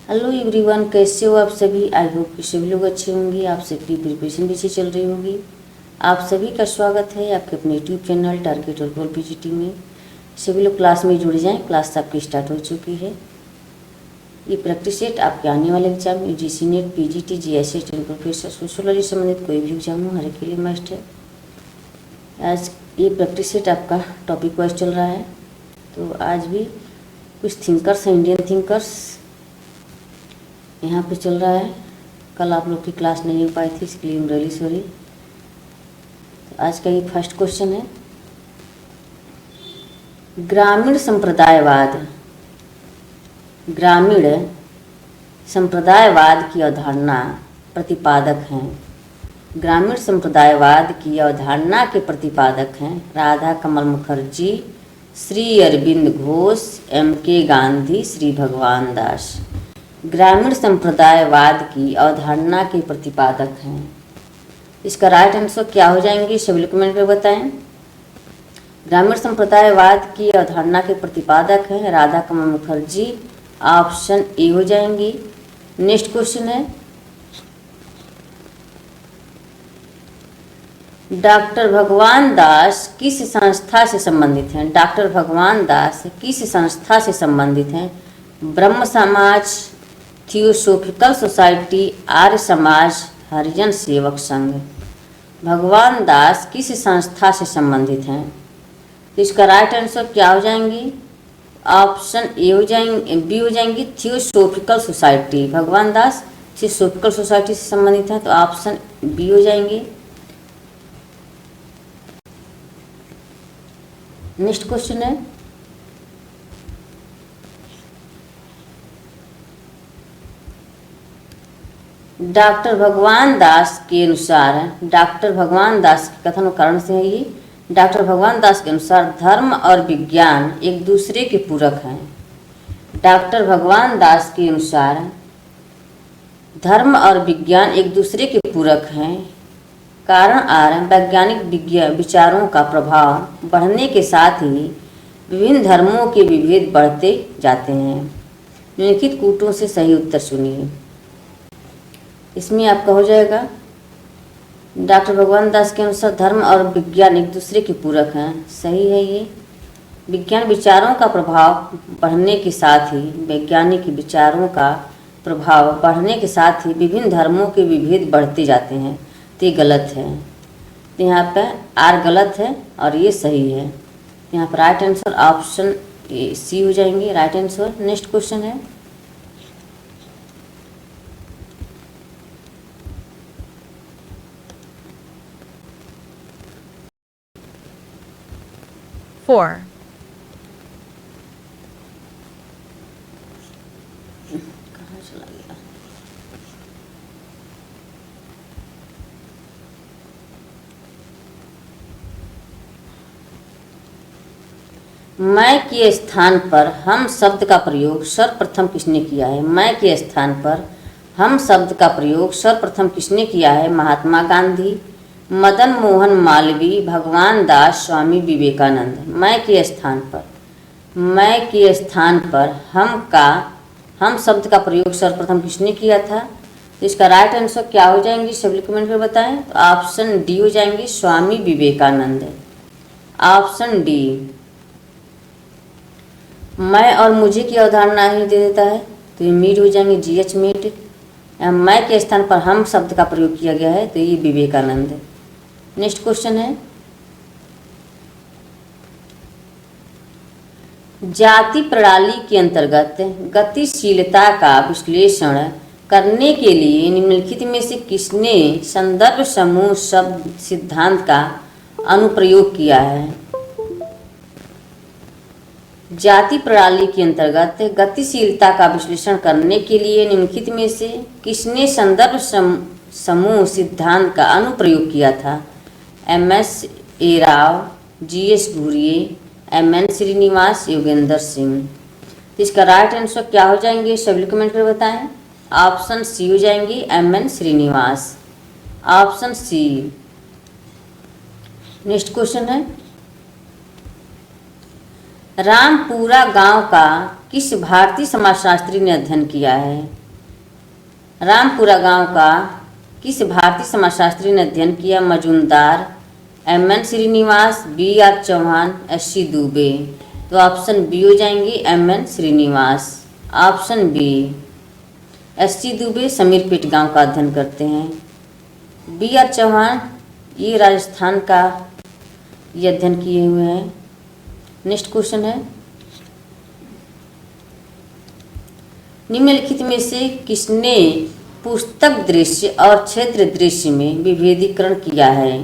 Hello everyone, कैसे हो आप सभी। आई होप कि सभी लोग अच्छे होंगे। आप सबकी प्रिपरेशन भी अच्छी चल रही होगी। आप सभी का स्वागत है आपके अपने यूट्यूब चैनल टारगेट और गोल पीजीटी में। सभी लोग क्लास में जुड़ जाएं। क्लास आपकी स्टार्ट हो चुकी है। ये प्रैक्टिस सेट आपके आने वाले exam UGC net, PGT, GSA, professor, sociology संबंधित कोई भी एग्जाम हो हर के लिए मस्ट है। आज ये प्रैक्टिस सेट आपका टॉपिक वाइज चल रहा है। तो आज भी कुछ थिंकर्स हैं, इंडियन थिंकर्स यहाँ पे चल रहा है। कल आप लोग की क्लास नहीं हो पाई थी, इसके लिए रियली सॉरी। तो आज का ये फर्स्ट क्वेश्चन है, ग्रामीण संप्रदायवाद की अवधारणा प्रतिपादक हैं। ग्रामीण संप्रदायवाद की अवधारणा के प्रतिपादक हैं राधा कमल मुखर्जी, श्री अरविंद घोष, एम.के. गांधी, श्री भगवान दास। ग्रामीण संप्रदायवाद की अवधारणा के प्रतिपादक हैं। इसका राइट आंसर क्या हो जाएंगे सभी लोग कमेंट में बताएं। ग्रामीण संप्रदायवाद की अवधारणा के प्रतिपादक हैं राधा कमल मुखर्जी, ऑप्शन ए हो जाएंगी। नेक्स्ट क्वेश्चन है, डॉक्टर भगवान दास किस संस्था से संबंधित हैं। डॉक्टर भगवान दास किस संस्था से संबंधित हैं। ब्रह्म समाज, थियोसोफिकल सोसाइटी, आर्य समाज, हरिजन सेवक संघ। भगवान दास किस संस्था से संबंधित हैं। तो इसका राइट आंसर क्या हो जाएंगी। ऑप्शन ए हो जाएंगे, बी हो जाएंगी, थियोसोफिकल सोसाइटी। भगवान दास थियोसोफिकल सोसाइटी से संबंधित हैं, तो ऑप्शन बी हो जाएंगे। नेक्स्ट क्वेश्चन है, डॉक्टर भगवान दास के अनुसार, डॉक्टर भगवान दास के कथन कारण से है ये। डॉक्टर भगवान दास के अनुसार धर्म और विज्ञान एक दूसरे के पूरक हैं। डॉक्टर भगवान दास के अनुसार धर्म और विज्ञान एक दूसरे के पूरक हैं। कारण आर वैज्ञानिक विचारों का प्रभाव बढ़ने के साथ ही विभिन्न धर्मों के विभेद बढ़ते जाते हैं। निम्नलिखित कूटों से सही उत्तर सुनिए। इसमें आपका हो जाएगा, डॉक्टर भगवान दास के अनुसार धर्म और विज्ञान एक दूसरे के पूरक हैं। सही है ये। विज्ञान विचारों का प्रभाव बढ़ने के साथ ही, वैज्ञानिक विचारों का प्रभाव बढ़ने के साथ ही विभिन्न धर्मों के विभेद बढ़ते जाते हैं। तो ये गलत है। तो यहाँ पे आर गलत है और ये सही है। यहाँ पर राइट आंसर ऑप्शन सी हो जाएंगे राइट आंसर। नेक्स्ट क्वेश्चन है, Four. कहाँ चला गया। मैं के स्थान पर हम शब्द का प्रयोग सर्वप्रथम किसने किया है। मैं के स्थान पर हम शब्द का प्रयोग सर्वप्रथम किसने किया है। महात्मा गांधी, मदन मोहन मालवीय, भगवान दास, स्वामी विवेकानंद। मैं के स्थान पर हम शब्द का प्रयोग सर्वप्रथम किसने किया था। तो इसका राइट आंसर क्या हो जाएंगी सभी कमेंट में बताएं। तो ऑप्शन डी हो जाएंगी, स्वामी विवेकानंद। Option D. मैं और मुझे की अवधारणा ही दे देता है, तो ये मीट हो जाएंगे, जीएच मीट। मैं के स्थान पर हम शब्द का प्रयोग किया गया है, तो ये विवेकानंद है। नेक्स्ट क्वेश्चन है, जाति प्रणाली के अंतर्गत गतिशीलता का विश्लेषण करने के लिए निम्नलिखित में से किसने संदर्भ समूह शब्द सिद्धांत का अनुप्रयोग किया है। जाति प्रणाली के अंतर्गत गतिशीलता का विश्लेषण करने के लिए निम्नलिखित में से किसने संदर्भ समूह सिद्धांत का अनुप्रयोग किया था। एम.एस. ए राव, जी.एस. घुरिये, एम.एन. श्रीनिवास, योगेंद्र सिंह। इसका राइट आंसर क्या हो जाएंगे सभी कमेंट कर बताएं। ऑप्शन सी हो जाएंगी, M N. Srinivas. Option C. Next question है, रामपुरा गांव का किस भारतीय समाजशास्त्री ने अध्ययन किया है। रामपुरा गांव का किस भारतीय समाजशास्त्री ने अध्ययन किया? Majumdar, M N. Srinivas, B R. Chauhan, S C. Dube. तो ऑप्शन बी हो जाएंगे M N. Srinivas. Option B. S C. Dube Samirpet गांव का अध्ययन करते हैं। बी.आर. चौहान ये राजस्थान का ये अध्ययन किए हुए हैं। नेक्स्ट क्वेश्चन है, निम्नलिखित में से किसने पुस्तक दृश्य और क्षेत्र दृश्य में विभेदीकरण किया है?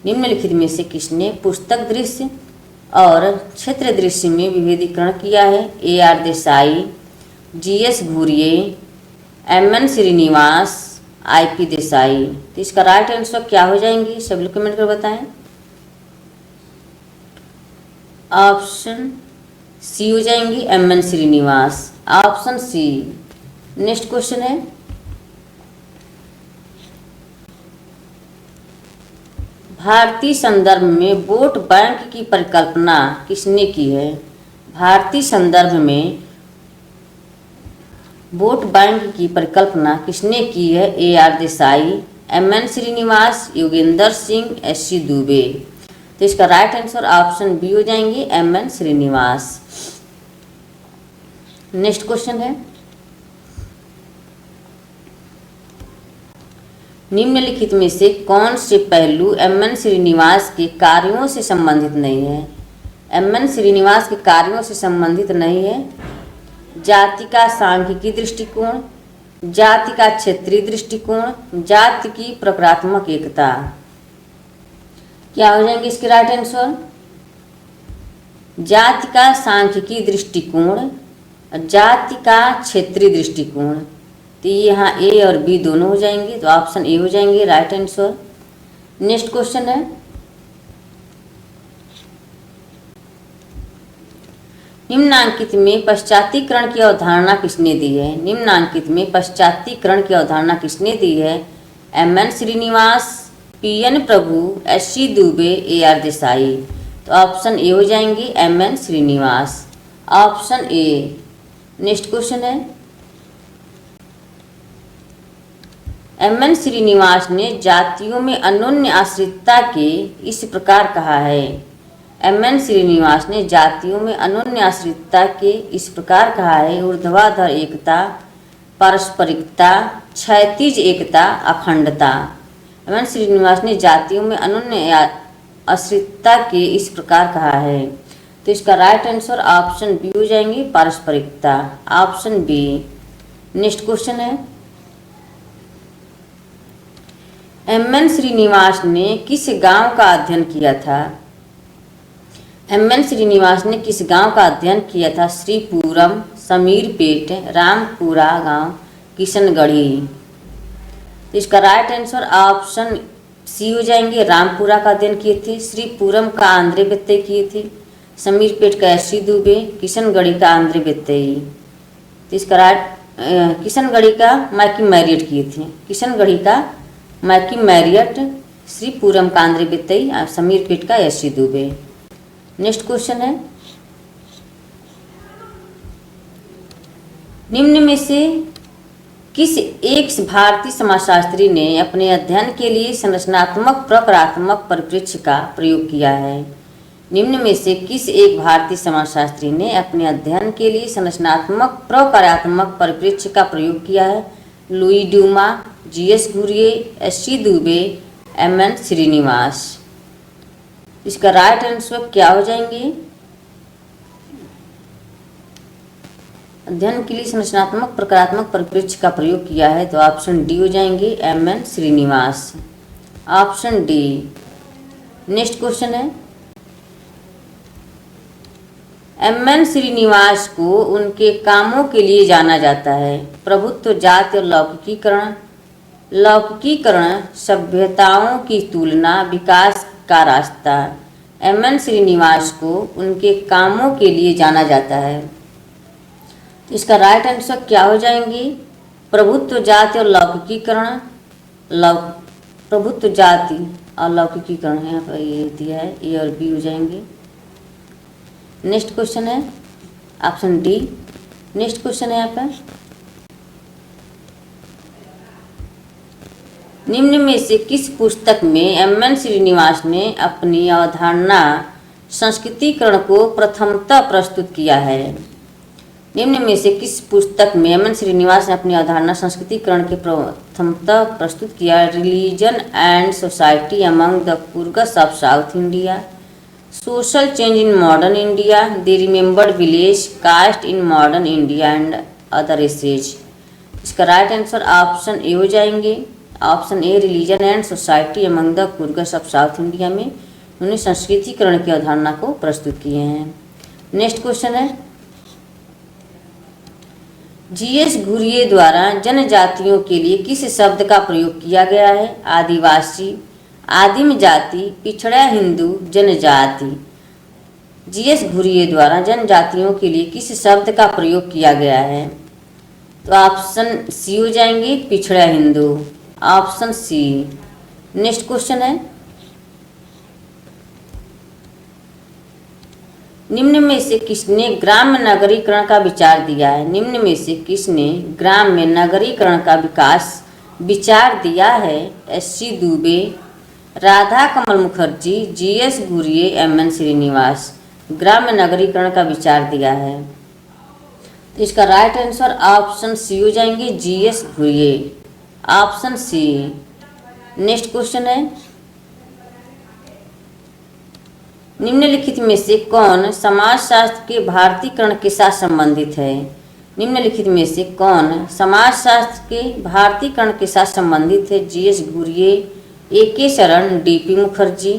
निम्नलिखित में से किसने पुस्तक दृश्य और क्षेत्र दृश्य में विभेदीकरण किया है? A R. Desai, G S. Ghurye, M N. Srinivas, I P. Desai. तो इसका राइट आंसर क्या हो जाएंगे? सब लोग कमेंट कर बताएं। ऑप्शन सी हो जाएंगी M N. Srinivas. Option C. Next question है, भारतीय संदर्भ में वोट बैंक की परिकल्पना किसने की है? भारतीय संदर्भ में वोट बैंक की परिकल्पना किसने की है? A R. Desai, M N. Srinivas, Yogendra Singh, S C. Dube. तो इसका राइट आंसर ऑप्शन बी हो जाएंगे एम.एन. श्रीनिवास। नेक्स्ट क्वेश्चन है, निम्नलिखित में से कौन से पहलू एम.एन. श्रीनिवास के कार्यों से संबंधित नहीं है? एम.एन. श्रीनिवास के कार्यों से संबंधित नहीं है। जाति का सांख्यिकी दृष्टिकोण, जाति का क्षेत्रीय दृष्टिकोण, जाति की प्रकारात्मक एकता। क्या हो जाएंगे इसके राइट आंसर? जाति का सांख्यिकी दृष्टिकोण, जाति का क्षेत्रीय दृष्टिकोण। तो यहाँ ए और बी दोनों हो जाएंगे, तो ऑप्शन ए हो जाएंगे राइट आंसर। नेक्स्ट क्वेश्चन है, निम्नांकित में पश्चातीकरण की अवधारणा किसने दी है? निम्नांकित में पश्चातीकरण की अवधारणा किसने दी है? M N. Srinivas, P N. Prabhu, S C. Dube, A R. Desai. तो ऑप्शन ए हो जाएंगे M N. Srinivas. Option A. Next question है, एम.एन. श्रीनिवास ने जातियों में अन्योन्य आश्रितता के इस प्रकार कहा है। एम.एन. श्रीनिवास ने जातियों में अन्योन्य आश्रितता के इस प्रकार कहा है: ऊर्ध्वाधर एकता, पारस्परिकता, क्षैतिज एकता, अखंडता। एम.एन. श्रीनिवास ने जातियों में अन्योन्य आश्रितता के इस प्रकार कहा है। तो इसका राइट आंसर ऑप्शन बी हो जाएंगे पारस्परिकता। Option B. नेक्स्ट क्वेश्चन है, एम.एन. श्रीनिवास ने किस गांव का अध्ययन किया था? एम.एन. श्रीनिवास ने किस गांव का अध्ययन किया था? श्रीपुरम, समीरपेट, रामपुरा गांव, किशनगढ़ी। तो इसका राइट आंसर ऑप्शन सी हो जाएंगे, रामपुरा का अध्ययन किए थे। श्रीपुरम का आंध्र व्यत्यय किए थे, समीरपेट का एस.सी. दुबे, किशनगढ़ी का आंध्र व्यत्यय। तो इसका राइट किशनगढ़ी का माइकी मैरियट किए थे। किशनगढ़ी का माइकी मैरियट, श्रीपुरम का आंध्र व्यत्यय, समीरपेट का एस.सी. दुबे। नेक्स्ट क्वेश्चन है, निम्न में से किस एक भारतीय समाजशास्त्री ने अपने अध्ययन के लिए संरचनात्मक प्रकारात्मक परिप्रेक्ष्य का प्रयोग किया है? निम्न में से किस एक भारतीय समाजशास्त्री ने अपने अध्ययन के लिए संरचनात्मक प्रकारात्मक परिप्रेक्ष्य का प्रयोग किया है? Louis Dumont, G S. Ghurye, S C. Dube, M N. Srinivas. इसका राइट आंसर क्या हो जाएंगे? अध्ययन के लिए संरचनात्मक प्रकारात्मक परिप्रेक्ष्य का प्रयोग किया है, तो ऑप्शन डी हो जाएंगे M N. Srinivas. Option D. Next question है, एम.एन. श्रीनिवास को उनके कामों के लिए जाना जाता है: प्रभुत्व, जाति और लौकिकीकरण, लौकिकीकरण, सभ्यताओं की तुलना, विकास का रास्ता। एम.एन. श्रीनिवास को उनके कामों के लिए जाना जाता है, तो इसका राइट आंसर क्या हो जाएंगी? प्रभुत्व, जाति और लौकिकीकरण। प्रभुत्व, जाति और लौकिकीकरण यहाँ पर ये दिया है, ए और बी हो जाएंगे। नेक्स्ट क्वेश्चन है ऑप्शन डी। नेक्स्ट क्वेश्चन है यहाँ पर, निम्न में से किस पुस्तक में एम.एन. श्रीनिवास ने अपनी अवधारणा संस्कृतिकरण को प्रथमतः प्रस्तुत किया है? निम्न में से किस पुस्तक में एम.एन. श्रीनिवास ने अपनी अवधारणा संस्कृतिकरण के प्रथमतः प्रस्तुत किया? Religion and society among the Coorgs of South India, social change in modern India, the remembered village, caste in modern India and other essays. इसका राइट आंसर ऑप्शन ए हो जाएंगे। Option A religion and society among the Coorgs of South India में उन्होंने संस्कृतिकरण की अवधारणा को प्रस्तुत किए हैं। नेक्स्ट क्वेश्चन है, जी.एस. घुरिये द्वारा जनजातियों के लिए किस शब्द का प्रयोग किया गया है? आदिवासी, आदिम जाति, पिछड़ा हिंदू, जनजाति। जी.एस. घुरिये द्वारा जनजातियों के लिए किस शब्द का प्रयोग किया गया है? तो ऑप्शन सी हो जाएंगे, पिछड़ा Hindu. Option C. Next question है, निम्न में से किसने ग्राम्य नगरीकरण का विचार दिया है? निम्न में से किसने ग्राम्य नगरीकरण का विचार दिया है? S C. Dubey, Radha Kamal Mukherjee, G S. Ghurye, M N. Srinivas. ग्राम्य नगरीकरण का विचार दिया है, तो इसका राइट आंसर ऑप्शन सी हो जाएंगे, G S. Ghurye. Option C. Next question है, निम्नलिखित में से कौन समाजशास्त्र के भारतीकरण के साथ संबंधित है? निम्नलिखित में से कौन समाजशास्त्र के भारतीकरण के साथ संबंधित है? G S. Ghurye, A K. Sharan, D P. Mukherjee.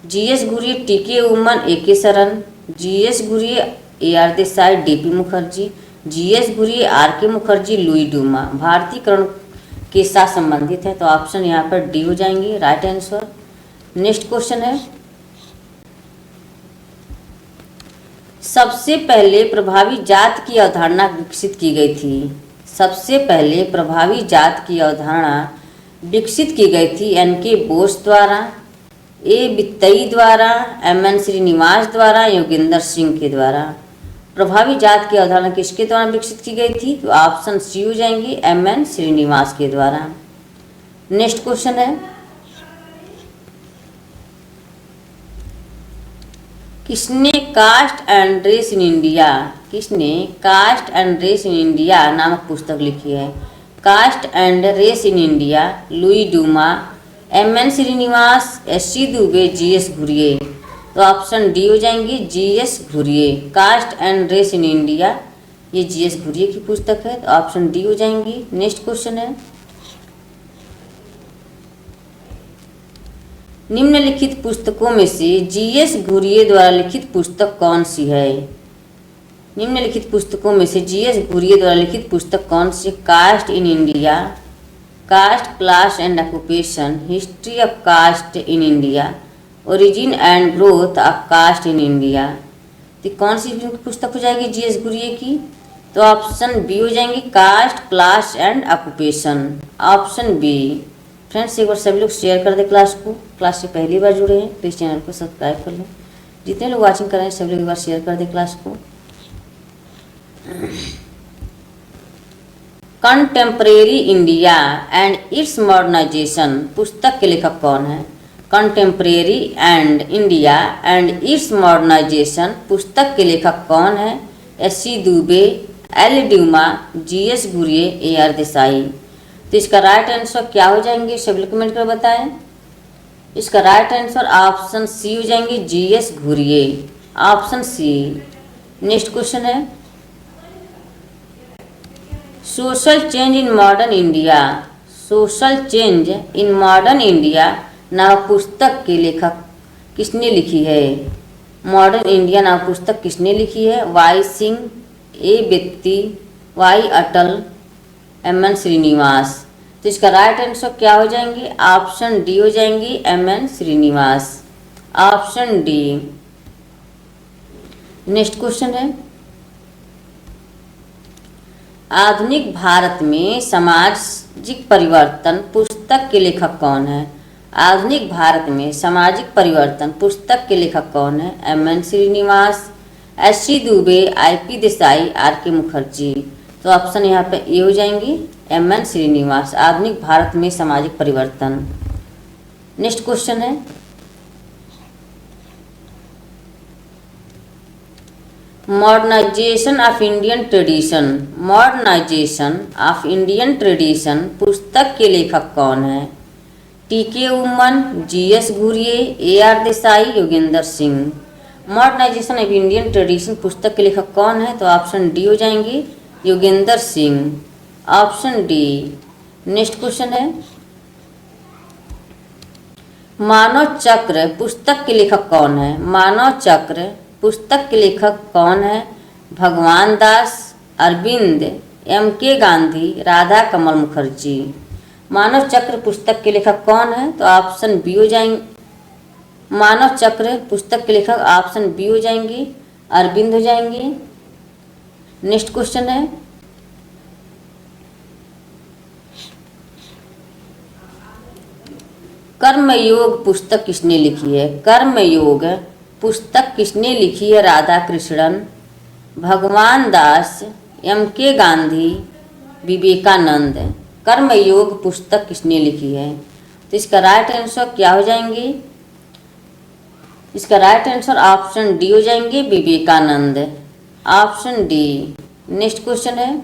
G S. Ghurye, T K. Oommen, A K. Sharan. G S. Ghurye, A R. Desai, D P. Mukherjee. G S. Ghurye, R K. Mukherjee, Louis Dumont. भारतीकरण के साथ संबंधित है, तो ऑप्शन यहाँ पर डी हो जाएंगे, राइट आंसर। नेक्स्ट क्वेश्चन है, सबसे पहले प्रभावी जात की अवधारणा विकसित की गई थी? सबसे पहले प्रभावी जात की अवधारणा विकसित की गई थी एन.के. बोस द्वारा, ए. बित्तई द्वारा, एम.एन. श्रीनिवास द्वारा, योगेंद्र सिंह के द्वारा। प्रभावी जात की अवधारणा किसके द्वारा विकसित की गई थी? तो ऑप्शन सी हो जाएंगे, एम.एन. श्रीनिवास के द्वारा। नेक्स्ट क्वेश्चन है, किसने caste and race in India, किसने caste and race in India नामक पुस्तक लिखी है? Caste and race in India, Louis Dumont, M N. Srinivas, S C. Dube, G S. Ghurye. तो ऑप्शन डी हो जाएंगे, G S. Ghurye. Caste and race in India, ये जी.एस. घुरिये की पुस्तक है, तो ऑप्शन डी हो जाएंगी। नेक्स्ट क्वेश्चन है, निम्नलिखित पुस्तकों में से जी.एस. घुरिये द्वारा लिखित पुस्तक कौन सी है? निम्नलिखित पुस्तकों में से जी.एस. घुरिये द्वारा लिखित पुस्तक कौन सी? Caste in India, caste, class and occupation, history of caste in India, origin and growth of caste in India. तो कौन सी पुस्तक हो जाएगी जी.एस. घुरिये की? तो ऑप्शन बी हो जाएंगी, caste, class and occupation. Option B. Friends, एक बार सभी लोग शेयर कर दें क्लास को। क्लास से पहली बार जुड़े हैं तो इस चैनल को सब्सक्राइब कर लें। जितने लोग वाचिंग कर रहे हैं सभी लोग एक बार शेयर कर दें क्लास को। Contemporary India and its modernisation पुस्तक के लेखक कौन है? Contemporary and India and its modernisation पुस्तक के लेखक कौन है? S C. Dube, L. Dumont, G S. Ghurye, A R. Desai. तो इसका राइट आंसर क्या हो जाएंगे? सभी लोग कमेंट कर बताएं। इसका राइट आंसर ऑप्शन सी हो जाएंगे, G S. Ghurye. Option C. Next question है, social change in modern India, social change in modern India नामक पुस्तक के लेखक किसने लिखी है? मॉडर्न इंडिया नामक पुस्तक किसने लिखी है? वाई सिंह, ए. बेत्ती, वाई अटल, एम.एन. श्रीनिवास। तो इसका राइट आंसर क्या हो जाएंगे? ऑप्शन डी हो जाएंगी, M N. Srinivas. Option D. Next question है, आधुनिक भारत में सामाजिक परिवर्तन पुस्तक के लेखक कौन है? आधुनिक भारत में सामाजिक परिवर्तन पुस्तक के लेखक कौन है? M N. Srinivas, S C. Dube, I P. Desai, R K. Mukherjee. तो ऑप्शन यहाँ पे ए हो जाएंगी, एम.एन. श्रीनिवास। आधुनिक भारत में सामाजिक परिवर्तन। नेक्स्ट क्वेश्चन है, modernisation of Indian tradition. Modernisation of Indian tradition पुस्तक के लेखक कौन है? T K. Oommen, G S. Ghurye, A R. Desai, Yogendra Singh. Modernisation of Indian tradition पुस्तक के लेखक कौन है? तो ऑप्शन डी हो जाएंगे, Yogendra Singh. Option D. Next question है, मानव चक्र पुस्तक के लेखक कौन है? मानव चक्र पुस्तक के लेखक कौन है? भगवान दास, अरविंद, एम.के. गांधी, राधा कमल मुखर्जी। मानव चक्र पुस्तक के लेखक कौन है? तो ऑप्शन बी हो जाएंगे, मानव चक्र पुस्तक के लेखक ऑप्शन बी हो जाएंगे, अरविंद हो जाएंगे। नेक्स्ट क्वेश्चन है, कर्मयोग पुस्तक किसने लिखी है? कर्मयोग पुस्तक किसने लिखी है? राधा कृष्णन, भगवान दास, एम.के. गांधी, विवेकानंद। कर्मयोग पुस्तक किसने लिखी है? तो इसका राइट आंसर क्या हो जाएंगे? इसका राइट आंसर ऑप्शन डी हो जाएंगे, Vivekananda. Option D. Next question है,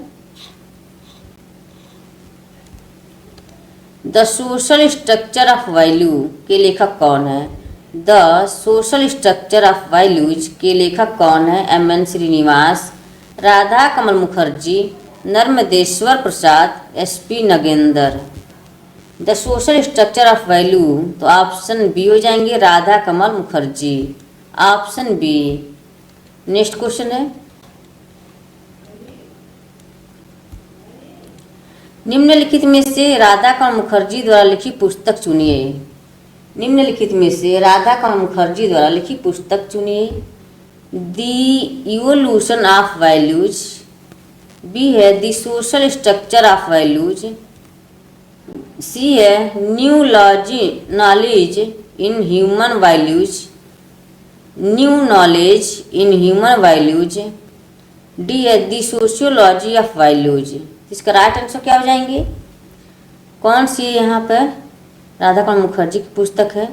the social structure of value के लेखक कौन है? The social structure of values के लेखक कौन है? M N. Srinivas, Radha Kamal Mukherjee, Narmadeshwar Prasad, S P. Nagendra. The social structure of value, तो ऑप्शन बी हो जाएंगे, Radha Kamal Mukherjee. Option B. Next question है, निम्नलिखित में से राधा कमल मुखर्जी द्वारा लिखी पुस्तक चुनिए। निम्नलिखित में से राधा कमल मुखर्जी द्वारा लिखी पुस्तक चुनिए। दी इवोल्यूशन ऑफ वैल्यूज, बी है दी सोशल स्ट्रक्चर ऑफ वैल्यूज, सी है new knowledge in human values, new knowledge in human values, D है दी सोशियोलॉजी ऑफ वैल्यूज। इसका राइट आंसर क्या हो जाएंगे? कौन सी यहाँ पर राधा कमल मुखर्जी की पुस्तक है?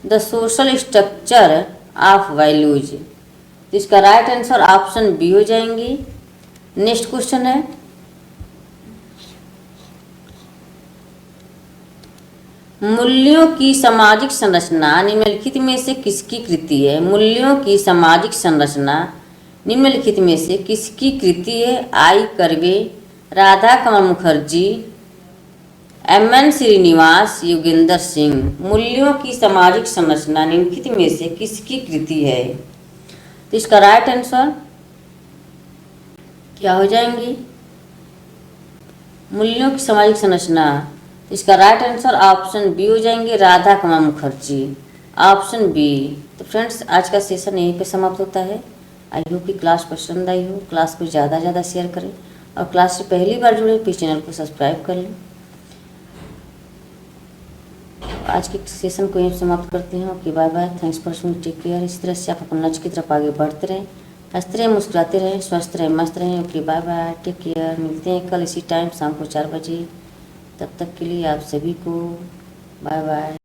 The social structure of values. इसका राइट आंसर ऑप्शन बी हो जाएंगे। नेक्स्ट क्वेश्चन है, मूल्यों की सामाजिक संरचना निम्नलिखित में से किसकी कृति है? मूल्यों की सामाजिक संरचना निम्नलिखित में से किसकी कृति है? आई कर्वे, राधा कमल मुखर्जी, एम.एन. श्रीनिवास, योगेंद्र सिंह। मूल्यों की सामाजिक संरचना निम्नलिखित में से किसकी कृति है? तो इसका राइट आंसर क्या हो जाएंगी? मूल्यों की सामाजिक संरचना, इसका राइट आंसर ऑप्शन बी हो जाएंगे, राधा कमल मुखर्जी। Option B. तो फ्रेंड्स, आज का सेशन यहीं पे समाप्त होता है। आई होप कि क्लास पसंद आई हो। क्लास को ज़्यादा से ज़्यादा शेयर करें और क्लास से पहली बार जुड़े प्लीज़ चैनल को सब्सक्राइब कर लें। आज के सेशन को यहीं समाप्त करते हैं। Okay, bye bye, thanks for watching, take care. इस तरह से आप अपने लक्ष्य की तरफ आगे बढ़ते रहें, हंसते रहें, मुस्कुराते रहें, स्वस्थ रहें, मस्त रहें। Okay, bye bye, take care. मिलते हैं कल इसी टाइम शाम को 4 बजे। तब तक के लिए आप सभी को बाय बाय।